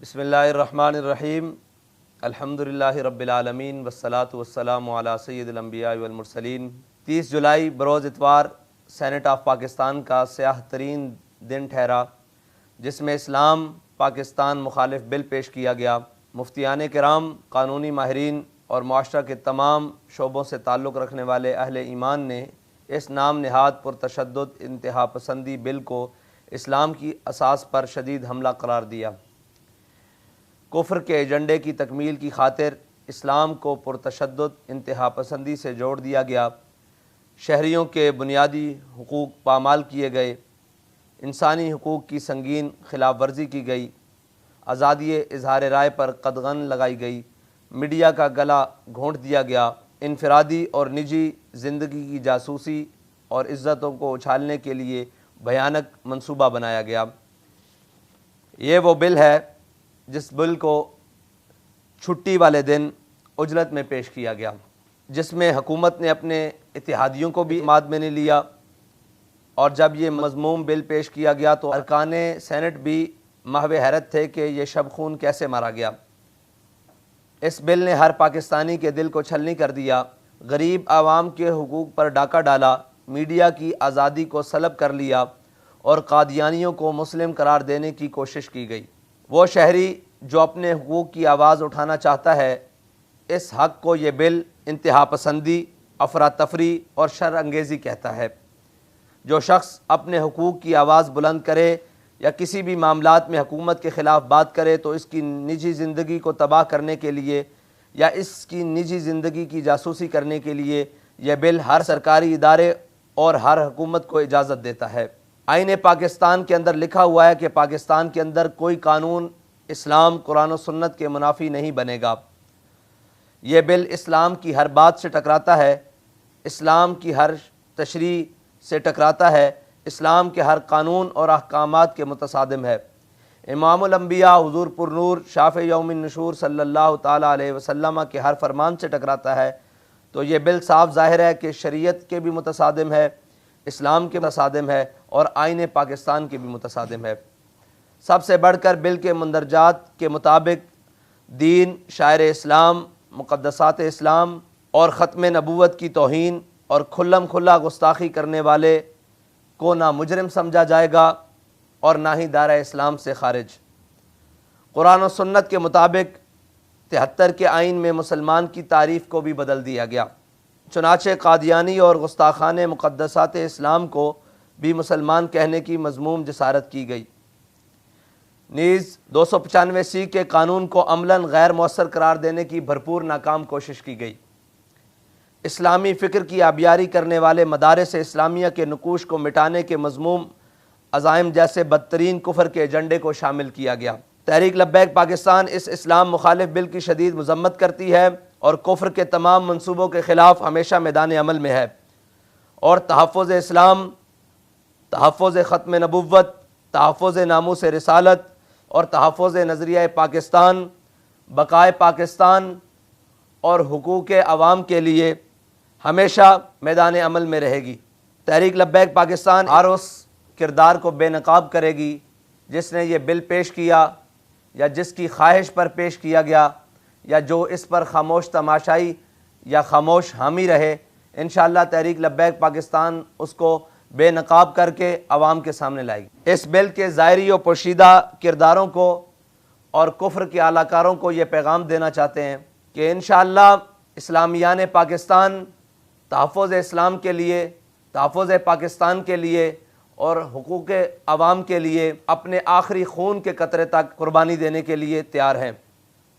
بسم اللہ الرحمن الرحیم الحمدللہ رب العالمین والصلاة والسلام علی سید الانبیاء والمرسلین۔ 30 جولائی بروز اتوار سینٹ آف پاکستان کا سیاہ ترین دن ٹھہرا، جس میں اسلام پاکستان مخالف بل پیش کیا گیا۔ مفتیان کرام، قانونی ماہرین اور معاشرہ کے تمام شعبوں سے تعلق رکھنے والے اہل ایمان نے اس نام نہاد پرتشدد انتہا پسندی بل کو اسلام کی اساس پر شدید حملہ قرار دیا۔ کفر کے ایجنڈے کی تکمیل کی خاطر اسلام کو پرتشدد انتہا پسندی سے جوڑ دیا گیا، شہریوں کے بنیادی حقوق پامال کیے گئے، انسانی حقوق کی سنگین خلاف ورزی کی گئی، آزادی اظہار رائے پر قدغن لگائی گئی، میڈیا کا گلا گھونٹ دیا گیا، انفرادی اور نجی زندگی کی جاسوسی اور عزتوں کو اچھالنے کے لیے بھیانک منصوبہ بنایا گیا۔ یہ وہ بل ہے جس بل کو چھٹی والے دن عجلت میں پیش کیا گیا، جس میں حکومت نے اپنے اتحادیوں کو بھی ماد میں نہیں لیا، اور جب یہ مذموم بل پیش کیا گیا تو ارکان سینٹ بھی محو حیرت تھے کہ یہ شب خون کیسے مارا گیا۔ اس بل نے ہر پاکستانی کے دل کو چھلنی کر دیا، غریب عوام کے حقوق پر ڈاکہ ڈالا، میڈیا کی آزادی کو سلب کر لیا اور قادیانیوں کو مسلم قرار دینے کی کوشش کی گئی۔ وہ شہری جو اپنے حقوق کی آواز اٹھانا چاہتا ہے، اس حق کو یہ بل انتہا پسندی، افراتفری اور شر انگیزی کہتا ہے۔ جو شخص اپنے حقوق کی آواز بلند کرے یا کسی بھی معاملات میں حکومت کے خلاف بات کرے تو اس کی نجی زندگی کو تباہ کرنے کے لیے یا اس کی نجی زندگی کی جاسوسی کرنے کے لیے یہ بل ہر سرکاری ادارے اور ہر حکومت کو اجازت دیتا ہے۔ آئین پاکستان کے اندر لکھا ہوا ہے کہ پاکستان کے اندر کوئی قانون اسلام، قرآن و سنت کے منافی نہیں بنے گا۔ یہ بل اسلام کی ہر بات سے ٹکراتا ہے، اسلام کی ہر تشریع سے ٹکراتا ہے، اسلام کے ہر قانون اور احکامات کے متصادم ہے۔ امام الانبیاء حضور پرنور شافع یوم النشور صلی اللہ تعالیٰ علیہ وسلم کے ہر فرمان سے ٹکراتا ہے، تو یہ بل صاف ظاہر ہے کہ شریعت کے بھی متصادم ہے، اسلام کے متصادم ہے اور آئین پاکستان کے بھی متصادم ہے۔ سب سے بڑھ کر بل کے مندرجات کے مطابق دین، شاعر اسلام، مقدسات اسلام اور ختم نبوت کی توہین اور کھلم کھلا گستاخی کرنے والے کو نہ مجرم سمجھا جائے گا اور نہ ہی دائرہ اسلام سے خارج۔ قرآن و سنت کے مطابق 73 کے آئین میں مسلمان کی تعریف کو بھی بدل دیا گیا، چنانچہ قادیانی اور گستاخان مقدسات اسلام کو بھی مسلمان کہنے کی مذموم جسارت کی گئی۔ نیز 295 کے قانون کو عملاً غیر مؤثر قرار دینے کی بھرپور ناکام کوشش کی گئی۔ اسلامی فکر کی آبیاری کرنے والے مدارس اسلامیہ کے نقوش کو مٹانے کے مذموم عزائم جیسے بدترین کفر کے ایجنڈے کو شامل کیا گیا۔ تحریک لبیک پاکستان اس اسلام مخالف بل کی شدید مذمت کرتی ہے اور کفر کے تمام منصوبوں کے خلاف ہمیشہ میدان عمل میں ہے، اور تحفظ اسلام، تحفظ ختم نبوت، تحفظ ناموس رسالت اور تحفظ نظریہ پاکستان، بقائے پاکستان اور حقوق عوام کے لیے ہمیشہ میدان عمل میں رہے گی۔ تحریک لبیک پاکستان ہر اس کردار کو بے نقاب کرے گی جس نے یہ بل پیش کیا یا جس کی خواہش پر پیش کیا گیا یا جو اس پر خاموش تماشائی یا خاموش حامی رہے۔ انشاءاللہ تحریک لبیک پاکستان اس کو بے نقاب کر کے عوام کے سامنے لائے گی۔ اس بل کے ظاہری و پوشیدہ کرداروں کو اور کفر کے اعلی کاروں کو یہ پیغام دینا چاہتے ہیں کہ انشاءاللہ اسلامیان پاکستان تحفظ اسلام کے لیے، تحفظ پاکستان کے لیے اور حقوق عوام کے لیے اپنے آخری خون کے قطرے تک قربانی دینے کے لیے تیار ہیں،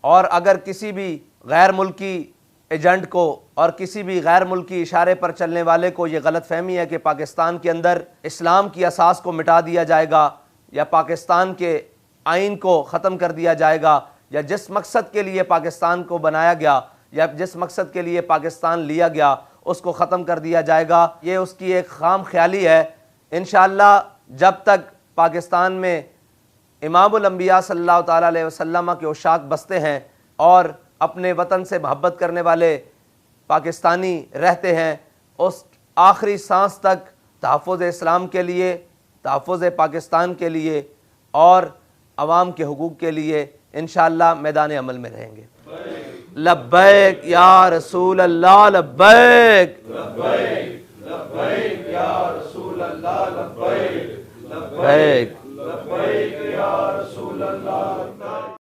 اور اگر کسی بھی غیر ملکی ایجنٹ کو اور کسی بھی غیر ملکی اشارے پر چلنے والے کو یہ غلط فہمی ہے کہ پاکستان کے اندر اسلام کی اساس کو مٹا دیا جائے گا یا پاکستان کے آئین کو ختم کر دیا جائے گا یا جس مقصد کے لیے پاکستان کو بنایا گیا یا جس مقصد کے لیے پاکستان لیا گیا اس کو ختم کر دیا جائے گا، یہ اس کی ایک خام خیالی ہے۔ انشاءاللہ جب تک پاکستان میں امام الانبیاء صلی اللہ تعالیٰ علیہ وسلم کے عشاق بستے ہیں اور اپنے وطن سے محبت کرنے والے پاکستانی رہتے ہیں، اس آخری سانس تک تحفظ اسلام کے لیے، تحفظ پاکستان کے لیے اور عوام کے حقوق کے لیے انشاءاللہ میدان عمل میں رہیں گے. لبیک یا رسول اللہ لبیک، لبیک لبیک یا رسول اللہ لبیک، لبیک